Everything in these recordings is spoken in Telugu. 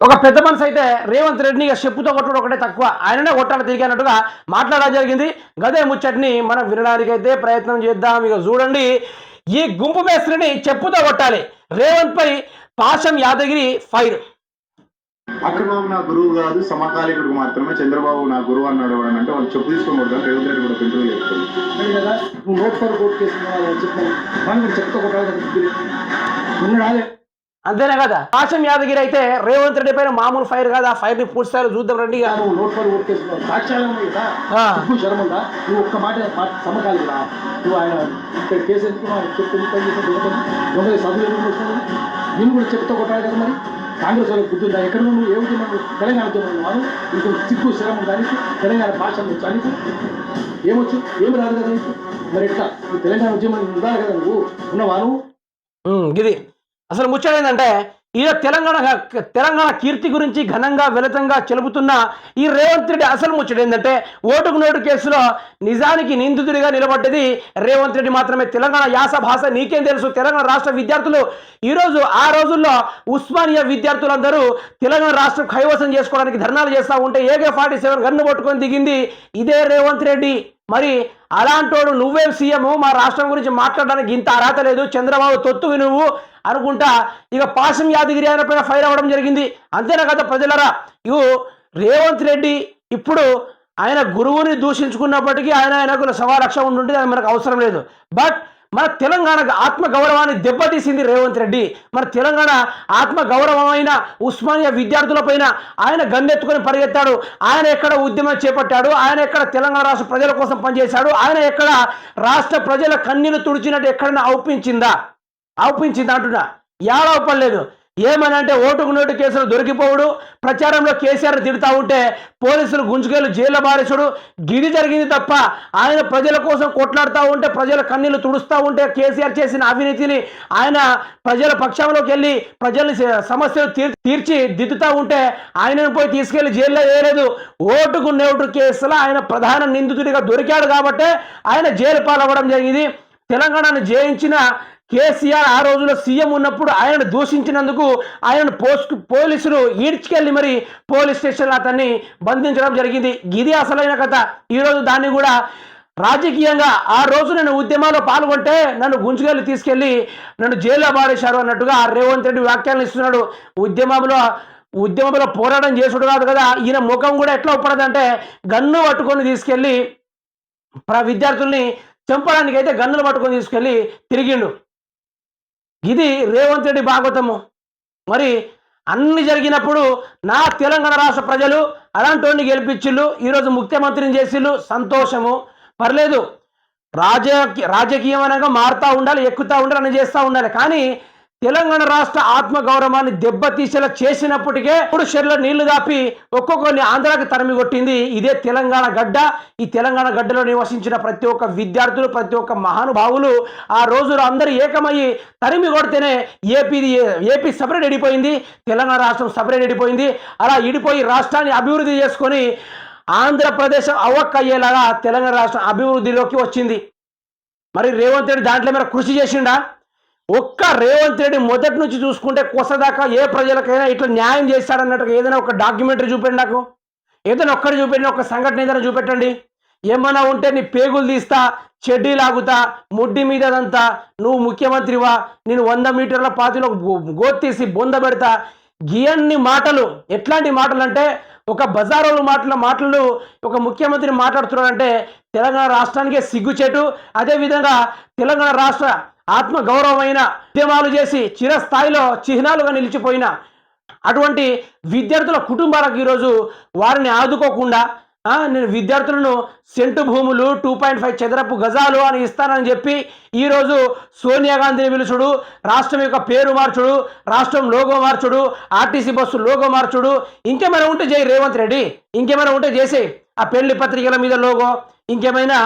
ఒక పెద్ద మనిషి అయితే రేవంత్ రెడ్డిని ఇక చెప్పుతో కొట్టడం ఒకటే తక్కువ, ఆయననే కొట్టాలి తిరిగి అన్నట్టుగా మాట్లాడడం జరిగింది. గదే ముచ్చటిని మనం వినడానికైతే ప్రయత్నం చేద్దాం. ఇక చూడండి, ఈ గుంపు మేస్త్రిని చెప్పుతో కొట్టాలి, రేవంత్ పై పాశం యాదగిరి ఫైర్. చంద్రబాబు నా గురువు కాదు, సమకాలీకుడు మాత్రమే. చంద్రబాబు నా గురువు అన్నాడు అని అంటే వాళ్ళు చెప్పు తీసుకొని కొడతారు. రేవంత్ రెడ్డి కూడా పెంచులు చెప్తారు కదా. నువ్వు నోట్ ఫర్ కోర్టు కేసు చెప్పాను, చెప్తా కొట్టాలి ఉన్నాడు. అంతేనే కదా, పాశం యాదగిరి అయితే రేవంత్ రెడ్డి పైన మామూలు ఫైర్ కాదు, ఆ ఫైర్ ని పూర్తి స్థాయిలో చూద్దాం రండి. నువ్వు నోట్ ఫర్ కోర్టు కేసు సాక్ష్యాలు ఉన్నాయి కదా, ఎక్కువ శరం ఉందా? నువ్వు ఒక్క మాట సమకాలి కదా, నువ్వు ఆయన ఇక్కడ కేసు ఎందుకున్నావు చెప్పి పని చేసిన సభ్యులు ఎందుకు వచ్చినావు? నేను కూడా చెప్తా కొట్టాలి కదా. మరి కాంగ్రెస్ వాళ్ళకి గుర్తుందా? ఎక్కడ నువ్వు ఏమిటి మనం తెలంగాణ ఉద్యమం ఇంకో సిగ్గు శరం దానికి తెలంగాణ భాష చానికి ఏమొచ్చు, ఏమి రాదు కదా నీకు. మరి ఎట్లా తెలంగాణ ఉద్యమం ఉండాలి కదా, నువ్వు ఉన్నవా? నువ్వు ఇది అసలు ముచ్చట ఏంటంటే, ఈ తెలంగాణ కీర్తి గురించి ఘనంగా వెలితంగా చెలుపుతున్న ఈ రేవంత్ రెడ్డి అసలు ముచ్చట ఏంటంటే, ఓటుకు నోటు కేసులో నిజానికి నిందితుడిగా నిలబడ్డది రేవంత్ రెడ్డి మాత్రమే. తెలంగాణ యాస భాష నీకేం తెలుసు? తెలంగాణ రాష్ట్ర విద్యార్థులు ఈరోజు ఆ రోజుల్లో ఉస్మానియా విద్యార్థులందరూ తెలంగాణ రాష్ట్రం కైవసం చేసుకోవడానికి ధర్నాలు చేస్తూ ఉంటే AK-47 గన్ను పట్టుకొని దిగింది ఇదే రేవంత్ రెడ్డి. మరి అలాంటోడు నువ్వేం సీఎం, మా రాష్ట్రం గురించి మాట్లాడడానికి ఇంత అర్హత లేదు, చంద్రబాబు తొత్తువి నువ్వు అనుకుంటా ఇక పాశం యాదగిరి ఆయన పైన ఫైర్ అవ్వడం జరిగింది. అంతేనా కదా ప్రజలరా? ఇగో రేవంత్ రెడ్డి ఇప్పుడు ఆయన గురువుని దూషించుకున్నప్పటికీ ఆయనకు సవారక్ష ఉంటుంటే అది మనకు అవసరం లేదు. బట్ మన తెలంగాణ ఆత్మ గౌరవాన్ని దెబ్బతీసింది రేవంత్ రెడ్డి. మన తెలంగాణ ఆత్మ గౌరవమైన ఉస్మానియా విద్యార్థుల పైన ఆయన గన్నెత్తుకొని పరిగెత్తాడు. ఆయన ఎక్కడ ఉద్యమం చేపట్టాడు? ఆయన ఎక్కడ తెలంగాణ రాష్ట్ర ప్రజల కోసం పనిచేశాడు? ఆయన ఎక్కడ రాష్ట్ర ప్రజల కన్నీళ్లు తుడిచినట్టు ఎక్కడైనా అవుపించిందా అంటున్నా? ఏడవపడలేదు. ఏమనంటే ఓటుకు నోటు కేసులు దొరికిపోవడు, ప్రచారంలో కేసీఆర్ తిడుతూ ఉంటే పోలీసులు గుంజుకెళ్ళి జైల్లో బారేసుడు, గిది జరిగింది తప్ప ఆయన ప్రజల కోసం కొట్లాడుతూ ఉంటే, ప్రజల కన్నీళ్లు తుడుస్తూ ఉంటే, కేసీఆర్ చేసిన అవినీతిని ఆయన ప్రజల పక్షంలోకి వెళ్ళి ప్రజల్ని సమస్యలు తీర్చి దిద్దుతూ ఉంటే ఆయనను పోయి తీసుకెళ్లి జైల్లో వేయలేదు. ఓటుకు నోటు కేసులో ఆయన ప్రధాన నిందితుడిగా దొరికాడు కాబట్టి ఆయన జైలు పాలవ్వడం జరిగింది. తెలంగాణను జయించిన కేసీఆర్ ఆ రోజులో సీఎం ఉన్నప్పుడు ఆయనను దూషించినందుకు ఆయనను పోలీసులు ఈడ్చుకెళ్ళి మరి పోలీస్ స్టేషన్లో అతన్ని బంధించడం జరిగింది. ఇది అసలైన కథ. ఈరోజు దాన్ని కూడా రాజకీయంగా ఆ రోజు నేను ఉద్యమాల్లో పాల్గొంటే నన్ను గుంజుకెళ్ళి తీసుకెళ్ళి నన్ను జైల్లో బారేశారు అన్నట్టుగా రేవంత్ రెడ్డి వ్యాఖ్యలు ఇస్తున్నాడు. ఉద్యమంలో పోరాటం చేసుడు కాదు కదా, ఈయన ముఖం కూడా ఎట్లా ఒప్పడదంటే గన్ను పట్టుకొని తీసుకెళ్ళి విద్యార్థుల్ని చంపడానికి అయితే గన్నులు పట్టుకొని తీసుకెళ్ళి తిరిగిండు. ఇది రేవంత్ రెడ్డి భాగవతము. మరి అన్ని జరిగినప్పుడు నా తెలంగాణ రాష్ట్ర ప్రజలు అలాంటి గెలిపించిళ్ళు, ఈరోజు ముఖ్యమంత్రిని చేసిళ్ళు, సంతోషము, పర్లేదు. రాజకీయం అనగా మారుతూ ఉండాలి, ఎక్కుతూ ఉండాలి, అని చేస్తూ ఉండాలి. కానీ తెలంగాణ రాష్ట్ర ఆత్మగౌరవాన్ని దెబ్బతీసేలా చేసినప్పటికే 3 షెర్ల నీళ్లు దాపి ఒక్కొక్కరిని ఆంధ్రాకి తరిమి కొట్టింది ఇదే తెలంగాణ గడ్డ. ఈ తెలంగాణ గడ్డలో నివసించిన ప్రతి ఒక్క విద్యార్థులు, ప్రతి ఒక్క మహానుభావులు ఆ రోజులో అందరూ ఏకమయ్యి తరిమి కొడితేనే ఏపీ సపరేట్ ఎడిపోయింది, తెలంగాణ రాష్ట్రం సపరేట్ ఎడిపోయింది. అలా ఇడిపోయి రాష్ట్రాన్ని అభివృద్ధి చేసుకొని ఆంధ్రప్రదేశ్ అవ్వక్కయ్యేలాగా తెలంగాణ రాష్ట్రం అభివృద్ధిలోకి వచ్చింది. మరి రేవంత్ రెడ్డి దాంట్లో మీద కృషి చేసిండా? ఒక్క రేవంత్ రెడ్డి మొదటి నుంచి చూసుకుంటే కొసదాకా ఏ ప్రజలకైనా ఇట్లా న్యాయం చేస్తాడన్నట్టుగా ఏదైనా ఒక డాక్యుమెంటరీ చూపెండి, నాకు ఏదైనా ఒక్కటి చూపెండి, ఒక సంఘటన ఏదైనా చూపెట్టండి. ఏమన్నా ఉంటే నీ పేగులు తీస్తా, చెడ్డీ లాగుతా, ముడ్డి మీదంతా, నువ్వు ముఖ్యమంత్రివా, నేను 100 మీటర్ల పాతిలో గోత్తీసి బొంద పెడతా, గియన్ని మాటలు. ఎట్లాంటి మాటలు అంటే ఒక బజారోలు మాటలు ఒక ముఖ్యమంత్రి మాట్లాడుతున్నాడంటే తెలంగాణ రాష్ట్రానికే సిగ్గుచేటు. అదేవిధంగా తెలంగాణ రాష్ట్ర ఆత్మ గౌరవమైన ఉద్యమాలు చేసి చిరస్థాయిలో చిహ్నాలుగా నిలిచిపోయిన అటువంటి విద్యార్థుల కుటుంబాలకు ఈరోజు వారిని ఆదుకోకుండా నేను విద్యార్థులను సెంటు భూములు 2.5 చదరపు గజాలు అని ఇస్తానని చెప్పి ఈరోజు సోనియా గాంధీని పిలుచుడు, రాష్ట్రం యొక్క పేరు మార్చుడు, రాష్ట్రం లోగో మార్చుడు, ఆర్టీసీ బస్సు లోగో మార్చుడు. ఇంకేమైనా ఉంటే చేయి రేవంత్ రెడ్డి, ఇంకేమైనా ఉంటే చేసేయి. ఆ పెళ్లి పత్రికల మీద లోగో, ఇంకేమైనా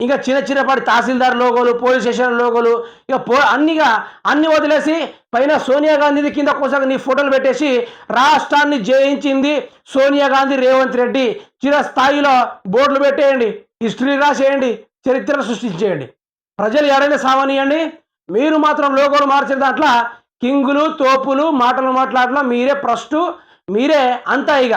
ఇంకా చిన్నపాటి తహసీల్దార్ లోగోలు, పోలీస్ స్టేషన్ లోగోలు, ఇక అన్ని వదిలేసి పైన సోనియా గాంధీ కింద కోసం నీ ఫోటోలు పెట్టేసి రాష్ట్రాన్ని జయించింది సోనియా గాంధీ, రేవంత్ రెడ్డి చిరస్థాయిలో బోర్డులు పెట్టేయండి, హిస్టరీ రాసేయండి, చరిత్రను సృష్టించేయండి. ప్రజలు ఎవరైనా సావనియండి, మీరు మాత్రం లోగోలు మార్చిన దాంట్లో కింగులు, తోపులు, మాటలు మాట్లాడలా మీరే ఫస్ట్ మీరే అంతా ఇక